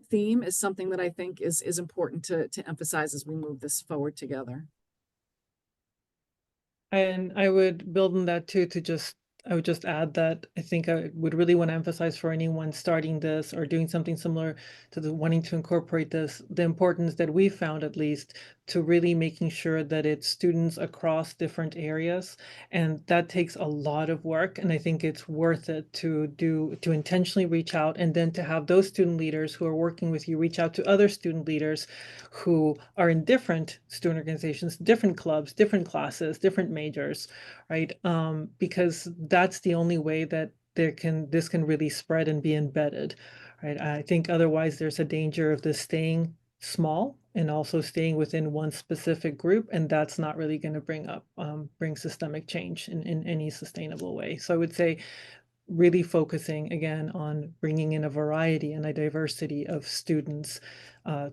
theme is something that I think is important to emphasize as we move this forward together. And I would build on that too, I would just add that I think I would really want to emphasize for anyone starting this or doing something similar to the wanting to incorporate this, the importance that we found, at least, to really making sure that it's students across different areas. And that takes a lot of work. And I think it's worth it to intentionally reach out, and then to have those student leaders who are working with you reach out to other student leaders who are in different student organizations, different clubs, different classes, different majors, right? Because that's the only way that this can really spread and be embedded, right? I think otherwise there's a danger of this staying small and also staying within one specific group, and that's not really going to bring systemic change in any sustainable way. So I would say really focusing again on bringing in a variety and a diversity of students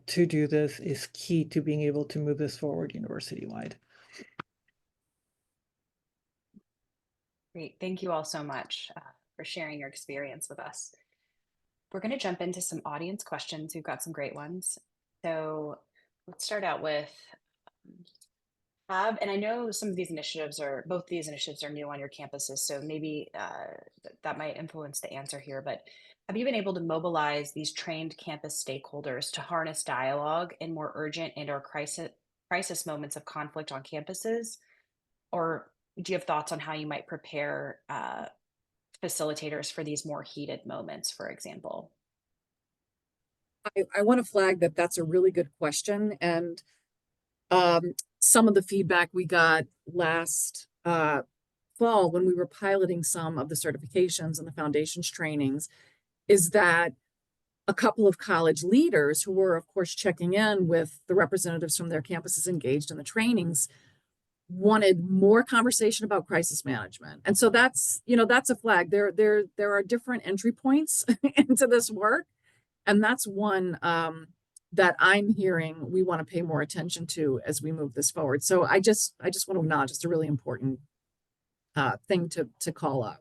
to do this is key to being able to move this forward university-wide. Great. Thank you all so much for sharing your experience with us. We're going to jump into some audience questions. We've got some great ones. So let's start out with and I know some of these initiatives both these initiatives are new on your campuses, so maybe that might influence the answer here, but have you been able to mobilize these trained campus stakeholders to harness dialogue in more urgent and/or crisis moments of conflict on campuses? Or do you have thoughts on how you might prepare facilitators for these more heated moments, for example? I want to flag that that's a really good question. And some of the feedback we got last fall when we were piloting some of the certifications and the foundations trainings is that a couple of college leaders who were, of course, checking in with the representatives from their campuses engaged in the trainings wanted more conversation about crisis management. And so that's a flag. There are different entry points into this work. And that's one that I'm hearing we want to pay more attention to as we move this forward. So I just want to acknowledge it's a really important thing to call out.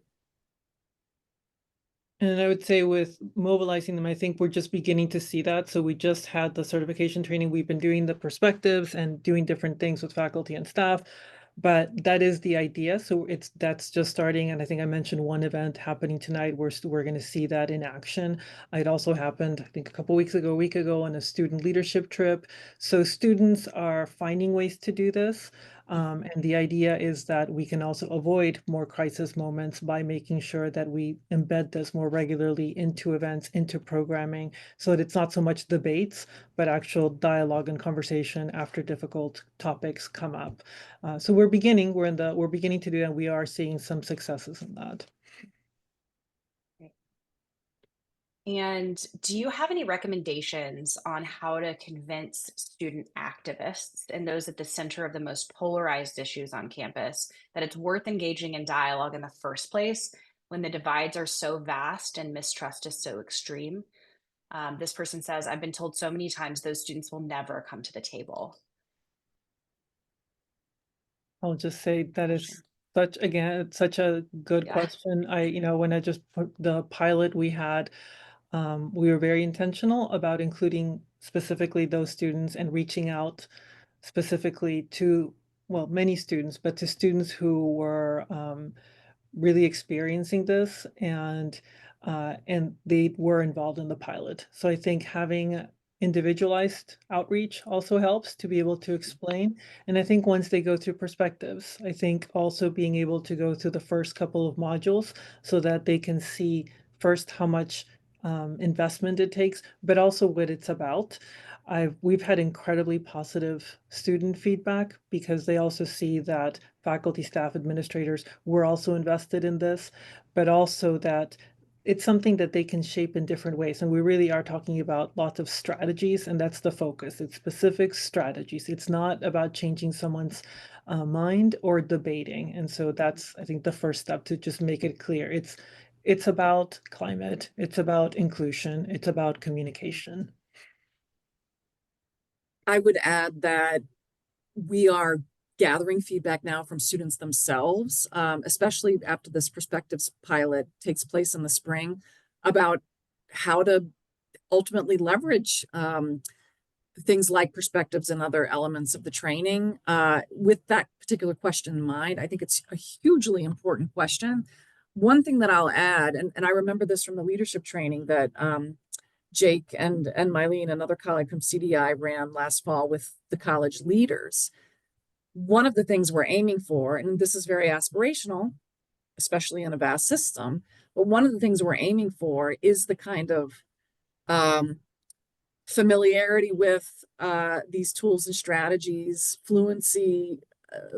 And I would say with mobilizing them, I think we're just beginning to see that. So we just had the certification training. We've been doing the perspectives and doing different things with faculty and staff, but that is the idea. So that's just starting. And I think I mentioned one event happening tonight. We're going to see that in action. It also happened, I think, a week ago on a student leadership trip. So students are finding ways to do this. And the idea is that we can also avoid more crisis moments by making sure that we embed this more regularly into events, into programming, so that it's not so much debates, but actual dialogue and conversation after difficult topics come up. So we're beginning to do that. And we are seeing some successes in that. And do you have any recommendations on how to convince student activists and those at the center of the most polarized issues on campus that it's worth engaging in dialogue in the first place when the divides are so vast and mistrust is so extreme? This person says, I've been told so many times those students will never come to the table. I'll just say that is such a good question. When I just put the pilot we had, we were very intentional about including specifically those students and reaching out specifically to, well, many students, but to students who were really experiencing this, and they were involved in the pilot. So I think having individualized outreach also helps to be able to explain. And I think once they go through perspectives, I think also being able to go through the first couple of modules so that they can see first how much investment it takes, but also what it's about. We've had incredibly positive student feedback because they also see that faculty, staff, administrators were also invested in this, but also that it's something that they can shape in different ways. And we really are talking about lots of strategies, and that's the focus. It's specific strategies. It's not about changing someone's mind or debating. And so that's, I think, the first step to just make it clear. It's about climate, it's about inclusion, it's about communication. I would add that we are gathering feedback now from students themselves, especially after this perspectives pilot takes place in the spring, about how to ultimately leverage things like perspectives and other elements of the training. With that particular question in mind, I think it's a hugely important question. One thing that I'll add, and I remember this from the leadership training that Jake and Mylene, another colleague from CDI, ran last fall with the college leaders. One of the things we're aiming for, and this is very aspirational, especially in a vast system, but one of the things we're aiming for is the kind of familiarity with these tools and strategies, fluency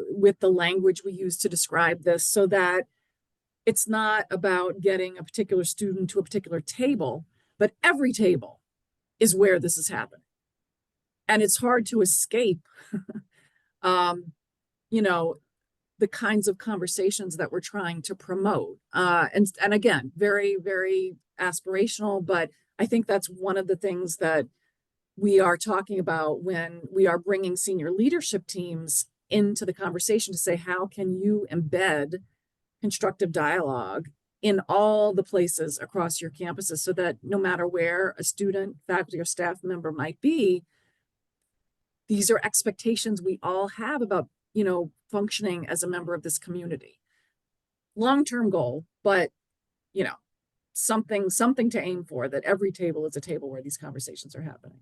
with the language we use to describe this, so that it's not about getting a particular student to a particular table, but every table is where this is happening. And it's hard to escape, um, you know, the kinds of conversations that we're trying to promote. And again, very, very aspirational, but I think that's one of the things that we are talking about when we are bringing senior leadership teams into the conversation to say, how can you embed constructive dialogue in all the places across your campuses so that no matter where a student, faculty, or staff member might be, these are expectations we all have about, functioning as a member of this community. Long-term goal, but, something to aim for, that every table is a table where these conversations are happening.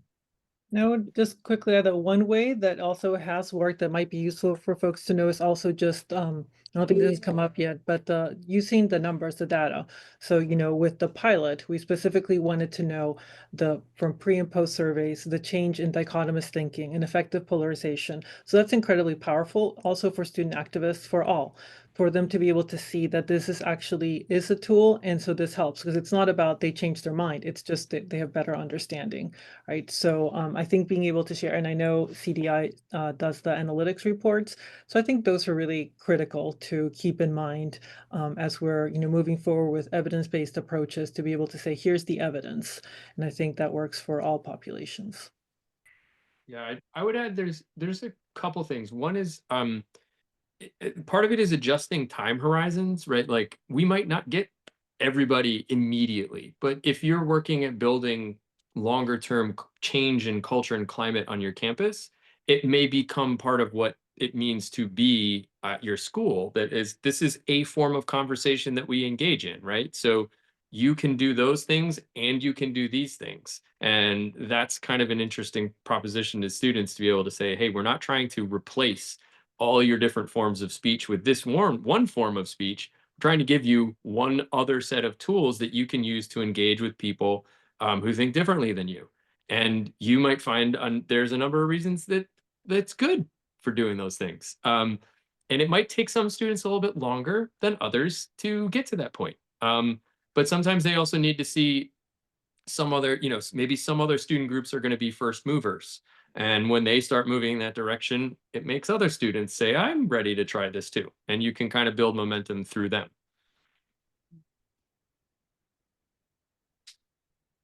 No, just quickly add that one way that also has worked that might be useful for folks to know is also just, I don't think this has come up yet, but using the numbers, the data. So, with the pilot, we specifically wanted to know from pre and post surveys, the change in dichotomous thinking and effective polarization. So that's incredibly powerful also for student activists, for them to be able to see that this is a tool. And so this helps because it's not about they change their mind. It's just that they have better understanding. Right. So I think being able to share, and I know CDI does the analytics reports. So I think those are really critical to keep in mind as we're, moving forward with evidence-based approaches to be able to say, here's the evidence. And I think that works for all populations. Yeah, I would add there's a couple things. One is part of it is adjusting time horizons, right? Like we might not get everybody immediately, but if you're working at building longer term change in culture and climate on your campus, it may become part of what it means to be at your school. This is a form of conversation that we engage in, right? So you can do those things and you can do these things. And that's kind of an interesting proposition to students to be able to say, hey, we're not trying to replace all your different forms of speech with this one form of speech. We're trying to give you one other set of tools that you can use to engage with people who think differently than you. And you might find there's a number of reasons that's good for doing those things. And it might take some students a little bit longer than others to get to that point. But sometimes they also need to see some other, maybe some other student groups are going to be first movers. And when they start moving in that direction, it makes other students say, I'm ready to try this too. And you can kind of build momentum through them.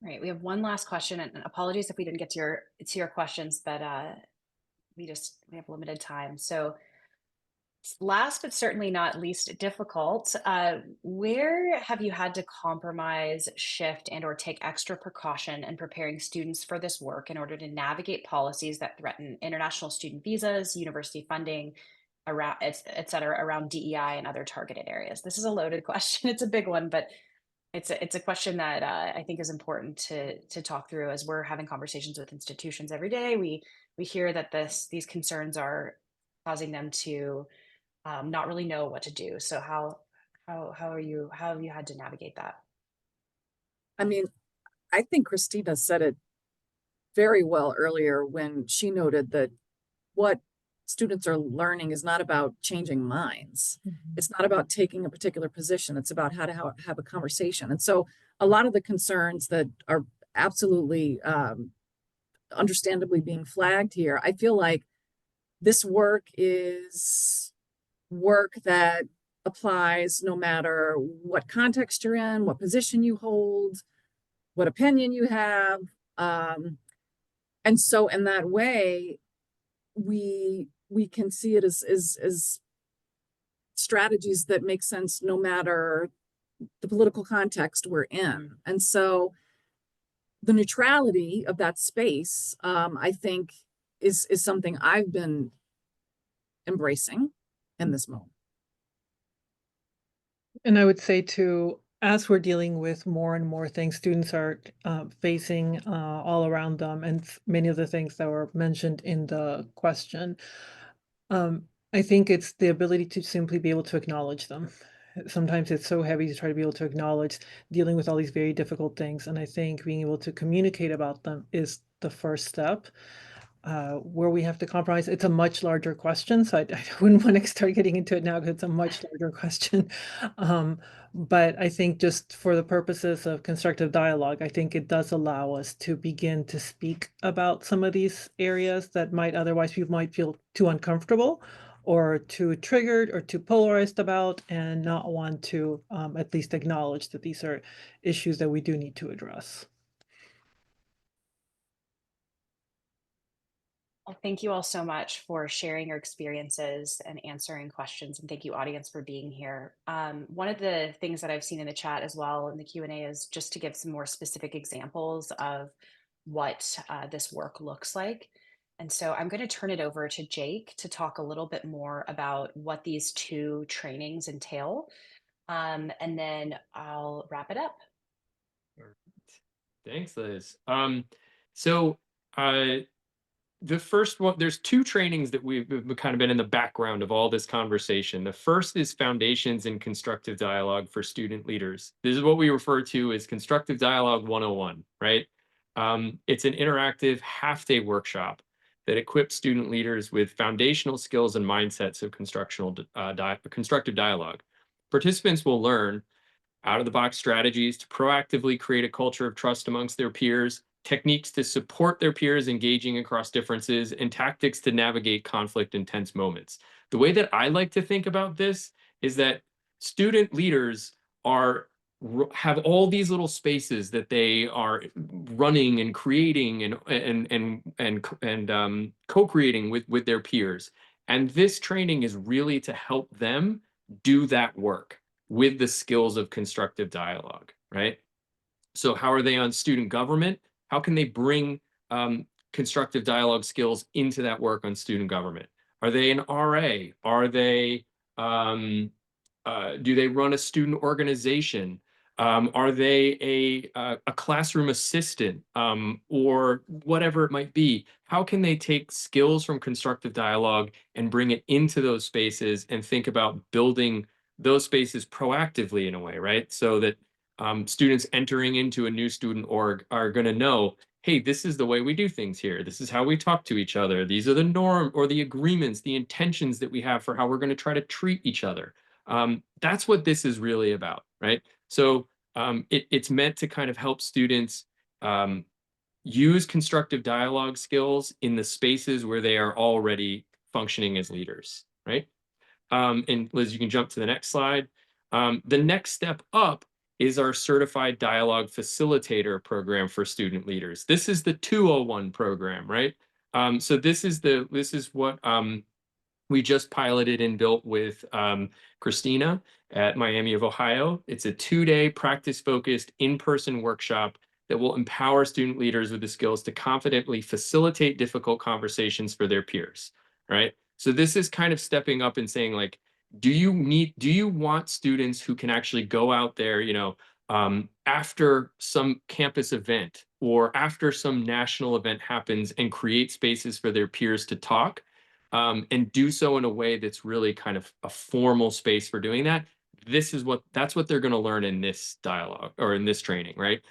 Right. We have one last question, and apologies if we didn't get to your questions, but we have limited time. So last but certainly not least difficult, where have you had to compromise, shift, and or take extra precaution in preparing students for this work in order to navigate policies that threaten international student visas, university funding, around et cetera, around DEI and other targeted areas? This is a loaded question. It's a big one, but it's a question that I think is important to talk through as we're having conversations with institutions every day. We hear that these concerns are causing them to not really know what to do. So how have you had to navigate that? I mean, I think Christina said it very well earlier when she noted that what students are learning is not about changing minds. It's not about taking a particular position. It's about how to have a conversation. And so a lot of the concerns that are absolutely understandably being flagged here, I feel like this work is work that applies no matter what context you're in, what position you hold, what opinion you have. And so in that way, we can see it as strategies that make sense no matter the political context we're in. And so the neutrality of that space, I think, is something I've been embracing in this moment. And I would say too, as we're dealing with more and more things students are facing all around them, and many of the things that were mentioned in the question, I think it's the ability to simply be able to acknowledge them. Sometimes it's so heavy to try to be able to acknowledge dealing with all these very difficult things. And I think being able to communicate about them is the first step. where we have to compromise. It's a much larger question, so I wouldn't want to start getting into it now because it's a much larger question. But I think just for the purposes of constructive dialogue, I think it does allow us to begin to speak about some of these areas that might otherwise people might feel too uncomfortable or too triggered or too polarized about, and not want to at least acknowledge that these are issues that we do need to address. Well, thank you all so much for sharing your experiences and answering questions, and thank you, audience, for being here. One of the things that I've seen in the chat as well in the Q&A is just to give some more specific examples of what this work looks like. And so I'm going to turn it over to Jake to talk a little bit more about what these two trainings entail, and then I'll wrap it up. All right. Thanks, Liz. So uh, the first one, there's two trainings that we've kind of been in the background of all this conversation. The first is Foundations in Constructive Dialogue for Student Leaders. This is what we refer to as Constructive Dialogue 101, right? It's an interactive half-day workshop that equips student leaders with foundational skills and mindsets of constructive dialogue. Participants will learn out-of-the-box strategies to proactively create a culture of trust amongst their peers, techniques to support their peers engaging across differences, and tactics to navigate conflict in tense moments. The way that I like to think about this is that student leaders have all these little spaces that they are running and creating and co-creating with their peers. And this training is really to help them do that work with the skills of constructive dialogue, right? So how are they on student government? How can they bring constructive dialogue skills into that work on student government? Are they an RA? Are they, do they run a student organization? Are they a classroom assistant or whatever it might be? How can they take skills from constructive dialogue and bring it into those spaces and think about building those spaces proactively in a way, right? So that students entering into a new student org are going to know, hey, this is the way we do things here. This is how we talk to each other. These are the norm or the agreements, the intentions that we have for how we're going to try to treat each other. That's what this is really about, right? So it's meant to kind of help students use constructive dialogue skills in the spaces where they are already functioning as leaders, right? And Liz, you can jump to the next slide. The next step up is our Certified Dialogue Facilitator program for student leaders. This is the 201 program, right? So this is what we just piloted and built with Christina at Miami of Ohio. It's a 2-day practice-focused in-person workshop that will empower student leaders with the skills to confidently facilitate difficult conversations for their peers, right? So this is kind of stepping up and saying, like, do you want students who can actually go out there, after some campus event or after some national event happens and create spaces for their peers to talk, and do so in a way that's really kind of a formal space for doing that? That's what they're going to learn in this dialogue or in this training, right?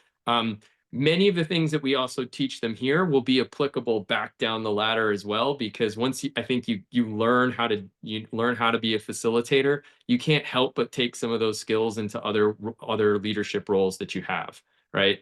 Many of the things that we also teach them here will be applicable back down the ladder as well, because once I think you learn how to be a facilitator, you can't help but take some of those skills into other leadership roles that you have, right?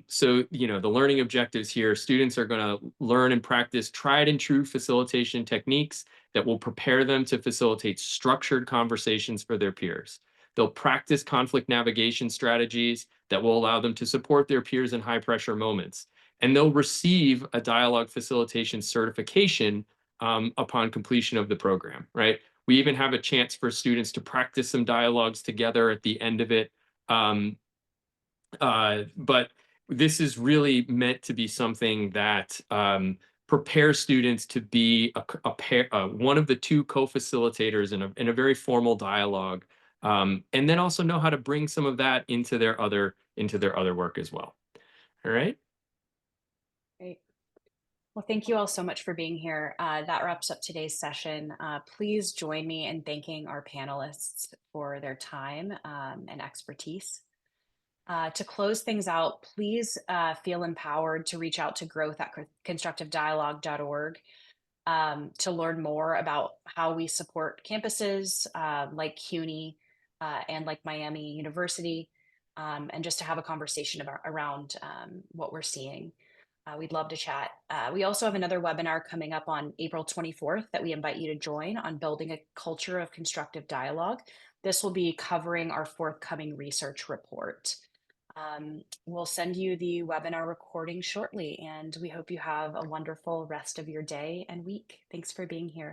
So the learning objectives here, students are going to learn and practice tried and true facilitation techniques that will prepare them to facilitate structured conversations for their peers. They'll practice conflict navigation strategies that will allow them to support their peers in high pressure moments. And they'll receive a dialogue facilitation certification upon completion of the program, right? We even have a chance for students to practice some dialogues together at the end of it. But this is really meant to be something that prepares students to be one of the two co-facilitators in a very formal dialogue, and then also know how to bring some of that into their other work as well. All right. Great. Well, thank you all so much for being here. That wraps up today's session. Please join me in thanking our panelists for their time and expertise. To close things out, please feel empowered to reach out to growth@constructivedialogue.org to learn more about how we support campuses like CUNY and like Miami University, and just to have a conversation around what we're seeing. We'd love to chat. We also have another webinar coming up on April 24th that we invite you to join on building a culture of constructive dialogue. This will be covering our forthcoming research report. We'll send you the webinar recording shortly, and we hope you have a wonderful rest of your day and week. Thanks for being here.